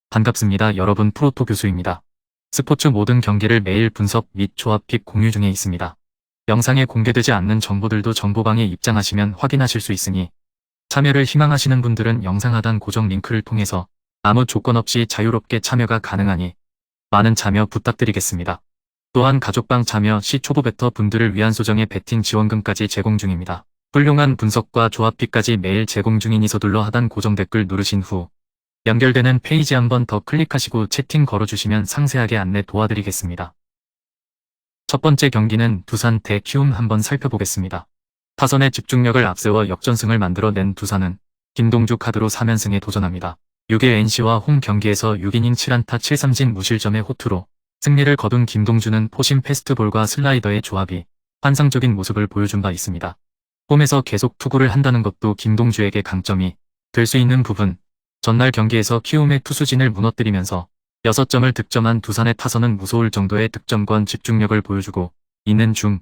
반갑습니다. 여러분, 프로토 교수입니다. 스포츠 모든 경기를 매일 분석 및 조합픽 공유 중에 있습니다. 영상에 공개되지 않는 정보들도 정보방에 입장하시면 확인하실 수 있으니 참여를 희망하시는 분들은 영상 하단 고정 링크를 통해서 아무 조건 없이 자유롭게 참여가 가능하니 많은 참여 부탁드리겠습니다. 또한 가족방 참여 시 초보 베터 분들을 위한 소정의 베팅 지원금까지 제공 중입니다. 훌륭한 분석과 조합픽까지 매일 제공 중이니 서둘러 하단 고정 댓글 누르신 후 연결되는 페이지 한번 더 클릭하시고 채팅 걸어주시면 상세하게 안내 도와드리겠습니다. 첫 번째 경기는 두산 대 키움 한번 살펴보겠습니다. 타선의 집중력을 앞세워 역전승을 만들어낸 두산은 김동주 카드로 3연승에 도전합니다. 6일 NC와 홈 경기에서 6이닝 7안타 7삼진 무실점의 호투로 승리를 거둔 김동주는 포심 패스트볼과 슬라이더의 조합이 환상적인 모습을 보여준 바 있습니다. 홈에서 계속 투구를 한다는 것도 김동주에게 강점이 될 수 있는 부분. 전날 경기에서 키움의 투수진을 무너뜨리면서 6점을 득점한 두산의 타선은 무서울 정도의 득점권 집중력을 보여주고 있는 중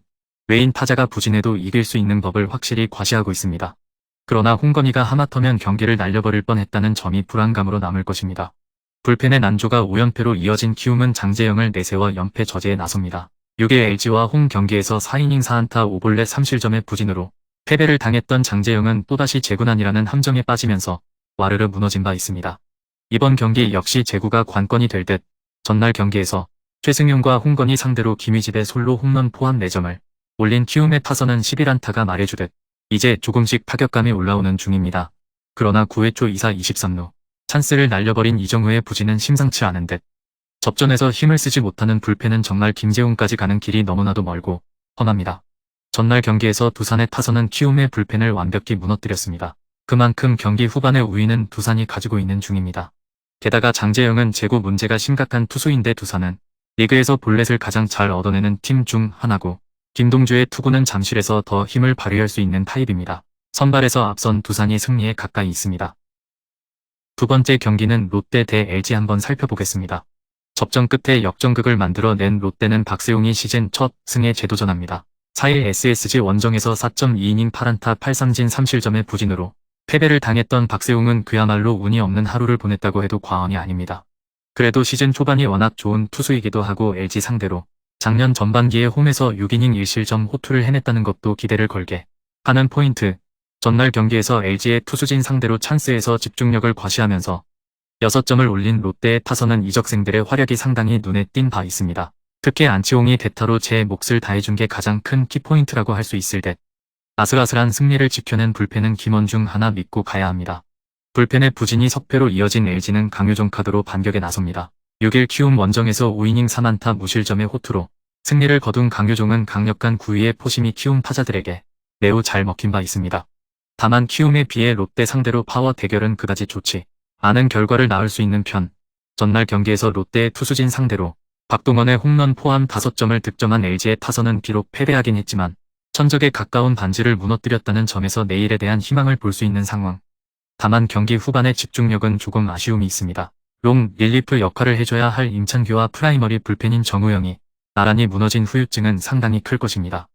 외인 타자가 부진해도 이길 수 있는 법을 확실히 과시하고 있습니다. 그러나 홍건희가 하마터면 경기를 날려버릴 뻔했다는 점이 불안감으로 남을 것입니다. 불펜의 난조가 5연패로 이어진 키움은 장재영을 내세워 연패 저지에 나섭니다. 6일 LG와 홈 경기에서 4이닝 4안타 5볼넷 3실점의 부진으로 패배를 당했던 장재영은 또다시 재군안이라는 함정에 빠지면서 와르르 무너진 바 있습니다. 이번 경기 역시 재구가 관건이 될 듯 전날 경기에서 최승용과 홍건희 상대로 김희집의 솔로 홈런 포함 4점을 올린 키움의 타선은 11안타가 말해주듯 이제 조금씩 타격감이 올라오는 중입니다. 그러나 9회 초 2사 23루 찬스를 날려버린 이정후의 부진은 심상치 않은 듯 접전에서 힘을 쓰지 못하는 불펜은 정말 김재웅까지 가는 길이 너무나도 멀고 험합니다. 전날 경기에서 두산의 타선은 키움의 불펜을 완벽히 무너뜨렸습니다. 그만큼 경기 후반의 우위는 두산이 가지고 있는 중입니다. 게다가 장재영은 제구 문제가 심각한 투수인데 두산은 리그에서 볼넷을 가장 잘 얻어내는 팀 중 하나고 김동주의 투구는 잠실에서 더 힘을 발휘할 수 있는 타입입니다. 선발에서 앞선 두산이 승리에 가까이 있습니다. 두 번째 경기는 롯데 대 LG 한번 살펴보겠습니다. 접전 끝에 역전극을 만들어낸 롯데는 박세웅이 시즌 첫 승에 재도전합니다. 4일 SSG 원정에서 4.2이닝 8안타 8삼진 3실점의 부진으로 패배를 당했던 박세웅은 그야말로 운이 없는 하루를 보냈다고 해도 과언이 아닙니다. 그래도 시즌 초반이 워낙 좋은 투수이기도 하고 LG 상대로 작년 전반기에 홈에서 6이닝 1실점 호투를 해냈다는 것도 기대를 걸게 하는 포인트. 전날 경기에서 LG의 투수진 상대로 찬스에서 집중력을 과시하면서 6점을 올린 롯데의 타선은 이적생들의 활약이 상당히 눈에 띈 바 있습니다. 특히 안치홍이 대타로 제 몫을 다해준 게 가장 큰 키포인트라고 할 수 있을 듯 아슬아슬한 승리를 지켜낸 불펜은 김원중 하나 믿고 가야 합니다. 불펜의 부진이 석패로 이어진 LG는 강효종 카드로 반격에 나섭니다. 6일 키움 원정에서 5이닝 3안타 무실점의 호투로 승리를 거둔 강효종은 강력한 구위의 포심이 키움 타자들에게 매우 잘 먹힌 바 있습니다. 다만 키움에 비해 롯데 상대로 파워 대결은 그다지 좋지 않은 결과를 낳을 수 있는 편. 전날 경기에서 롯데의 투수진 상대로 박동원의 홈런 포함 5점을 득점한 LG의 타선은 비록 패배하긴 했지만 천적에 가까운 반지를 무너뜨렸다는 점에서 내일에 대한 희망을 볼 수 있는 상황. 다만 경기 후반의 집중력은 조금 아쉬움이 있습니다. 롱 릴리프 역할을 해줘야 할 임찬규와 프라이머리 불펜인 정우영이 나란히 무너진 후유증은 상당히 클 것입니다.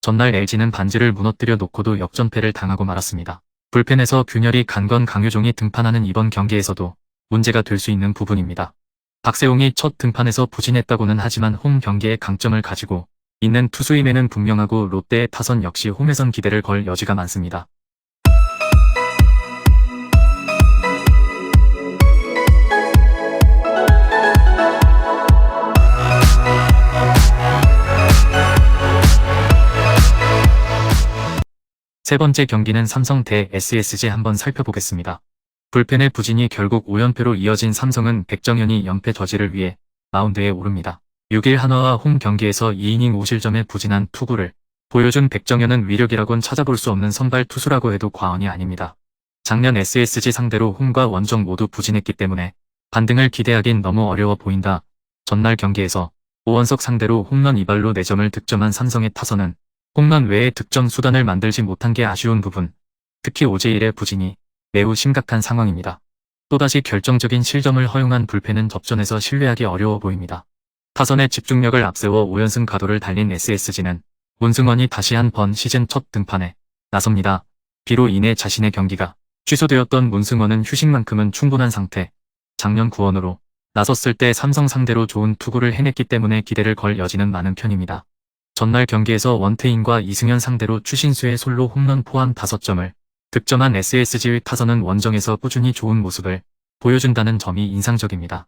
전날 LG는 반지를 무너뜨려 놓고도 역전패를 당하고 말았습니다. 불펜에서 균열이 간 건 강효종이 등판하는 이번 경기에서도 문제가 될 수 있는 부분입니다. 박세웅이 첫 등판에서 부진했다고는 하지만 홈 경기에 강점을 가지고 있는 투수임에는 분명하고 롯데의 타선 역시 홈에선 기대를 걸 여지가 많습니다. 세 번째 경기는 삼성 대 SSG 한번 살펴보겠습니다. 불펜의 부진이 결국 5연패로 이어진 삼성은 백정현이 연패 저지를 위해 마운드에 오릅니다. 6일 한화와 홈 경기에서 2이닝 5실점의 부진한 투구를 보여준 백정현은 위력이라곤 찾아볼 수 없는 선발 투수라고 해도 과언이 아닙니다. 작년 SSG 상대로 홈과 원정 모두 부진했기 때문에 반등을 기대하긴 너무 어려워 보인다. 전날 경기에서 오원석 상대로 홈런 2발로 4점을 득점한 삼성의 타선은 홈런 외에 득점 수단을 만들지 못한 게 아쉬운 부분. 특히 오재일의 부진이 매우 심각한 상황입니다. 또다시 결정적인 실점을 허용한 불펜은 접전에서 신뢰하기 어려워 보입니다. 타선의 집중력을 앞세워 5연승 가도를 달린 SSG는 문승원이 다시 한 번 시즌 첫 등판에 나섭니다. 비로 인해 자신의 경기가 취소되었던 문승원은 휴식만큼은 충분한 상태. 작년 9월으로 나섰을 때 삼성 상대로 좋은 투구를 해냈기 때문에 기대를 걸 여지는 많은 편입니다. 전날 경기에서 원태인과 이승현 상대로 추신수의 솔로 홈런 포함 5점을 득점한 SSG의 타선은 원정에서 꾸준히 좋은 모습을 보여준다는 점이 인상적입니다.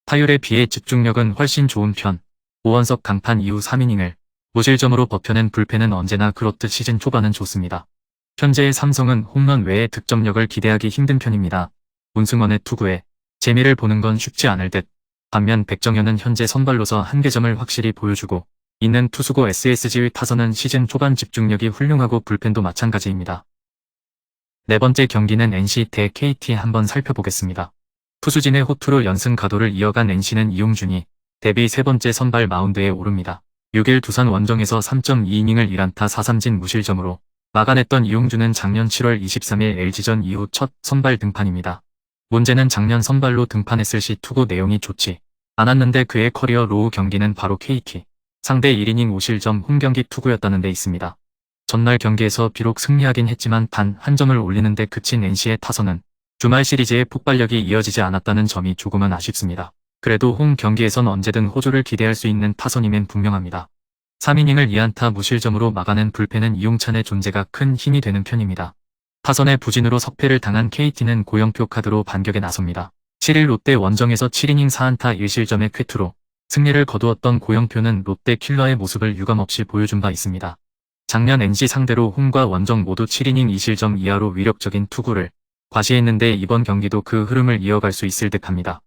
타율에 비해 집중력은 훨씬 좋은 편. 오원석 강판 이후 3이닝을 무실점으로 버텨낸 불펜은 언제나 그렇듯 시즌 초반은 좋습니다. 현재의 삼성은 홈런 외에 득점력을 기대하기 힘든 편입니다. 문승원의 투구에 재미를 보는 건 쉽지 않을 듯. 반면 백정현은 현재 선발로서 한계점을 확실히 보여주고 있는 투수고 SSG의 타선은 시즌 초반 집중력이 훌륭하고 불펜도 마찬가지입니다. 네 번째 경기는 NC 대 KT 한번 살펴보겠습니다. 투수진의 호투로 연승 가도를 이어간 NC는 이용준이 데뷔 세 번째 선발 마운드에 오릅니다. 6일 두산 원정에서 3.2이닝을 1안타 4삼진 무실점으로 막아냈던 이용준은 작년 7월 23일 LG전 이후 첫 선발 등판입니다. 문제는 작년 선발로 등판했을 시 투구 내용이 좋지 않았는데 그의 커리어 로우 경기는 바로 KT 상대 1이닝 5실점 홈경기 투구였다는 데 있습니다. 전날 경기에서 비록 승리하긴 했지만 단 한 점을 올리는데 그친 NC의 타선은 주말 시리즈의 폭발력이 이어지지 않았다는 점이 조금은 아쉽습니다. 그래도 홈 경기에선 언제든 호조를 기대할 수 있는 타선임엔 분명합니다. 3이닝을 2안타 무실점으로 막아낸 불펜은 이용찬의 존재가 큰 힘이 되는 편입니다. 타선의 부진으로 석패를 당한 KT는 고영표 카드로 반격에 나섭니다. 7일 롯데 원정에서 7이닝 4안타 1실점의 쾌투로 승리를 거두었던 고영표는 롯데 킬러의 모습을 유감없이 보여준 바 있습니다. 작년 NC 상대로 홈과 원정 모두 7이닝 2실점 이하로 위력적인 투구를 과시했는데 이번 경기도 그 흐름을 이어갈 수 있을 듯합니다.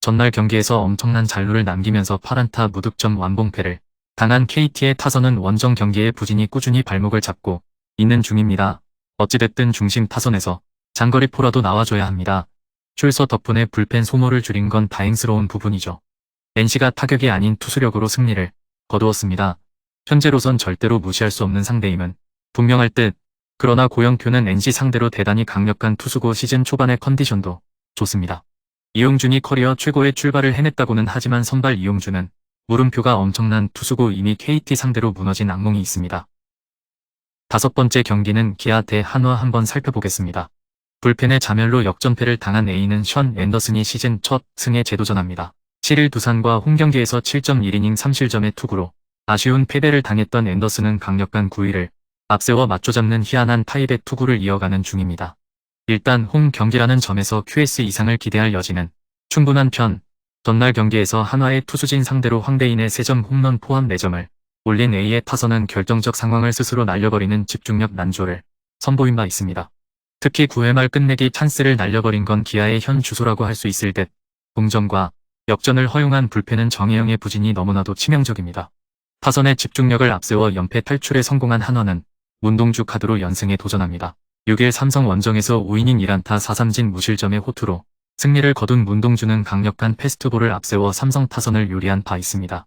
전날 경기에서 엄청난 잔루를 남기면서 8안타 무득점 완봉패를 당한 KT의 타선은 원정 경기에 부진이 꾸준히 발목을 잡고 있는 중입니다. 어찌됐든 중심 타선에서 장거리포라도 나와줘야 합니다. 출서 덕분에 불펜 소모를 줄인 건 다행스러운 부분이죠. NC가 타격이 아닌 투수력으로 승리를 거두었습니다. 현재로선 절대로 무시할 수 없는 상대임은 분명할 듯. 그러나 고영표는 NC 상대로 대단히 강력한 투수고 시즌 초반의 컨디션도 좋습니다. 이용준이 커리어 최고의 출발을 해냈다고는 하지만 선발 이용준은 물음표가 엄청난 투수고 이미 KT 상대로 무너진 악몽이 있습니다. 다섯 번째 경기는 기아 대 한화 한번 살펴보겠습니다. 불펜의 자멸로 역전패를 당한 A는 션 앤더슨이 시즌 첫 승에 재도전합니다. 7일 두산과 홈경기에서 7.1이닝 3실점의 투구로 아쉬운 패배를 당했던 앤더슨은 강력한 9위를 앞세워 맞춰잡는 희한한 타입의 투구를 이어가는 중입니다. 일단 홈 경기라는 점에서 QS 이상을 기대할 여지는 충분한 편. 전날 경기에서 한화의 투수진 상대로 황대인의 3점 홈런 포함 4점을 올린 A의 타선은 결정적 상황을 스스로 날려버리는 집중력 난조를 선보인 바 있습니다. 특히 9회 말 끝내기 찬스를 날려버린 건 기아의 현 주소라고 할 수 있을 듯. 동점과 역전을 허용한 불펜은 정혜영의 부진이 너무나도 치명적입니다. 타선의 집중력을 앞세워 연패 탈출에 성공한 한화는 문동주 카드로 연승에 도전합니다. 6일 삼성 원정에서 5이닝 1안타 4삼진 무실점의 호투로 승리를 거둔 문동주는 강력한 패스트볼을 앞세워 삼성 타선을 요리한 바 있습니다.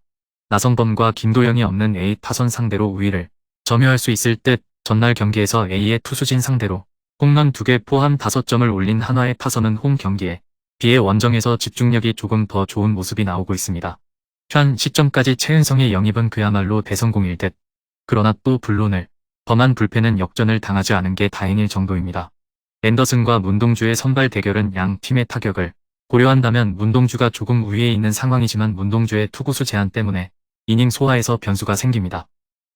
나성범과 김도영이 없는 A 타선 상대로 우위를 점유할 수 있을 듯. 전날 경기에서 A의 투수진 상대로 홈런 2개 포함 5점을 올린 한화의 타선은 홈 경기에 비해 원정에서 집중력이 조금 더 좋은 모습이 나오고 있습니다. 현 시점까지 최은성의 영입은 그야말로 대성공일 듯. 그러나 또 불론을 범한 불펜은 역전을 당하지 않은 게 다행일 정도입니다. 앤더슨과 문동주의 선발 대결은 양 팀의 타격을 고려한다면 문동주가 조금 우위에 있는 상황이지만 문동주의 투구수 제한 때문에 이닝 소화에서 변수가 생깁니다.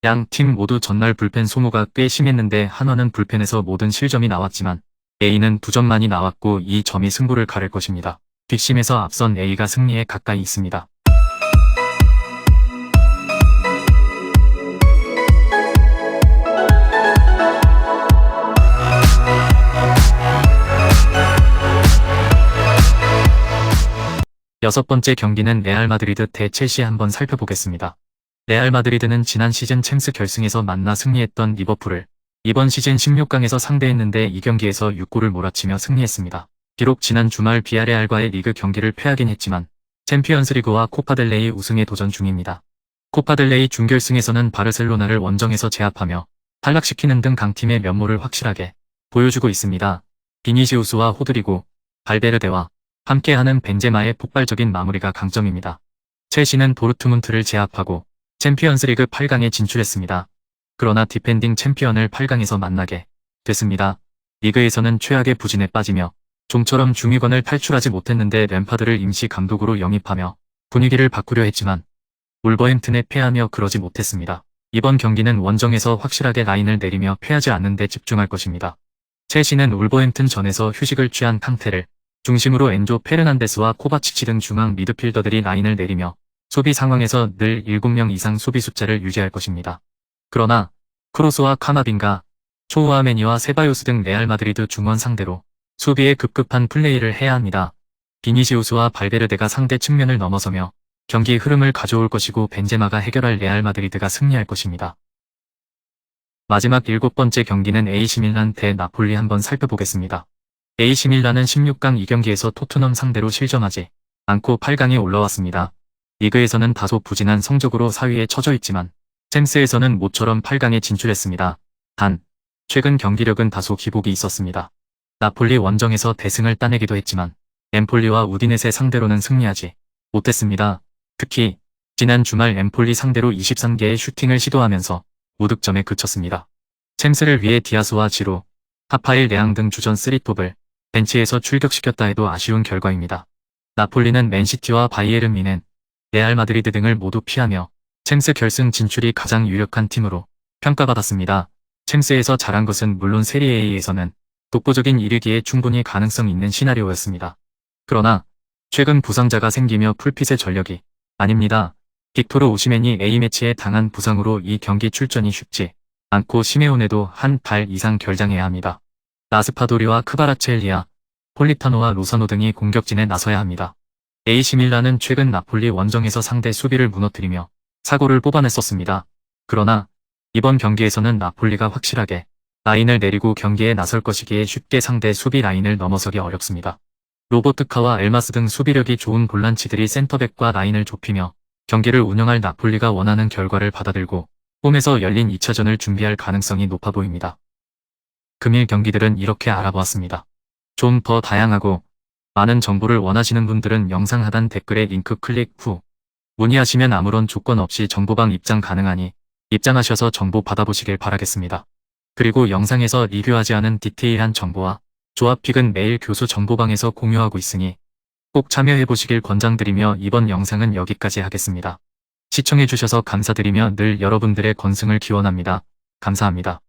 양 팀 모두 전날 불펜 소모가 꽤 심했는데 한화는 불펜에서 모든 실점이 나왔지만 A는 2점만이 나왔고 이 점이 승부를 가를 것입니다. 뒷심에서 앞선 A가 승리에 가까이 있습니다. 여섯 번째 경기는 레알 마드리드 대 첼시 한번 살펴보겠습니다. 레알 마드리드는 지난 시즌 챔스 결승에서 만나 승리했던 리버풀을 이번 시즌 16강에서 상대했는데 이 경기에서 6골을 몰아치며 승리했습니다. 비록 지난 주말 비아레알과의 리그 경기를 패하긴 했지만 챔피언스리그와 코파델레이 우승에 도전 중입니다. 코파델레이 준결승에서는 바르셀로나를 원정에서 제압하며 탈락시키는 등 강팀의 면모를 확실하게 보여주고 있습니다. 비니시우스와 호드리고, 발베르데와 함께하는 벤제마의 폭발적인 마무리가 강점입니다. 첼시는 도르트문트를 제압하고 챔피언스리그 8강에 진출했습니다. 그러나 디펜딩 챔피언을 8강에서 만나게 됐습니다. 리그에서는 최악의 부진에 빠지며 좀처럼 중위권을 탈출하지 못했는데 램파드를 임시 감독으로 영입하며 분위기를 바꾸려 했지만 울버햄튼에 패하며 그러지 못했습니다. 이번 경기는 원정에서 확실하게 라인을 내리며 패하지 않는 데 집중할 것입니다. 첼시는 울버햄튼 전에서 휴식을 취한 캉테를 중심으로 엔조 페르난데스와 코바치치 등 중앙 미드필더들이 라인을 내리며 수비 상황에서 늘 7명 이상 수비 숫자를 유지할 것입니다. 그러나 크로스와 카마빈가, 초우아메니와 세바요스 등 레알 마드리드 중원 상대로 수비에 급급한 플레이를 해야 합니다. 비니시우스와 발베르데가 상대 측면을 넘어서며 경기 흐름을 가져올 것이고 벤제마가 해결할 레알 마드리드가 승리할 것입니다. 마지막 7번째 경기는 AC 밀란 대 나폴리 한번 살펴보겠습니다. AC 밀란은 16강 2경기에서 토트넘 상대로 실점하지 않고 8강에 올라왔습니다. 리그에서는 다소 부진한 성적으로 4위에 처져 있지만 챔스에서는 모처럼 8강에 진출했습니다. 단, 최근 경기력은 다소 기복이 있었습니다. 나폴리 원정에서 대승을 따내기도 했지만 엠폴리와 우디네세 상대로는 승리하지 못했습니다. 특히 지난 주말 엠폴리 상대로 23개의 슈팅을 시도하면서 무득점에 그쳤습니다. 챔스를 위해 디아스와 지루, 하파일 레앙 등 주전 3톱을 벤치에서 출격시켰다 해도 아쉬운 결과입니다. 나폴리는 맨시티와 바이에른 뮌헨, 레알 마드리드 등을 모두 피하며 챔스 결승 진출이 가장 유력한 팀으로 평가받았습니다. 챔스에서 잘한 것은 물론 세리에A에서는 독보적인 이르기에 충분히 가능성 있는 시나리오였습니다. 그러나 최근 부상자가 생기며 풀핏의 전력이 아닙니다. 빅토르 오시멘이 A매치에 당한 부상으로 이 경기 출전이 쉽지 않고 시메오네도 한 달 이상 결장해야 합니다. 라스파도리와 크바라첼리아, 폴리타노와 로사노 등이 공격진에 나서야 합니다. AC 밀란은 최근 나폴리 원정에서 상대 수비를 무너뜨리며 사고를 뽑아냈었습니다. 그러나 이번 경기에서는 나폴리가 확실하게 라인을 내리고 경기에 나설 것이기에 쉽게 상대 수비 라인을 넘어서기 어렵습니다. 로버트카와 엘마스 등 수비력이 좋은 볼란치들이 센터백과 라인을 좁히며 경기를 운영할 나폴리가 원하는 결과를 받아들고 홈에서 열린 2차전을 준비할 가능성이 높아 보입니다. 금일 경기들은 이렇게 알아보았습니다. 좀 더 다양하고 많은 정보를 원하시는 분들은 영상 하단 댓글에 링크 클릭 후 문의하시면 아무런 조건 없이 정보방 입장 가능하니 입장하셔서 정보 받아보시길 바라겠습니다. 그리고 영상에서 리뷰하지 않은 디테일한 정보와 조합픽은 매일 교수 정보방에서 공유하고 있으니 꼭 참여해보시길 권장드리며 이번 영상은 여기까지 하겠습니다. 시청해주셔서 감사드리며 늘 여러분들의 건승을 기원합니다. 감사합니다.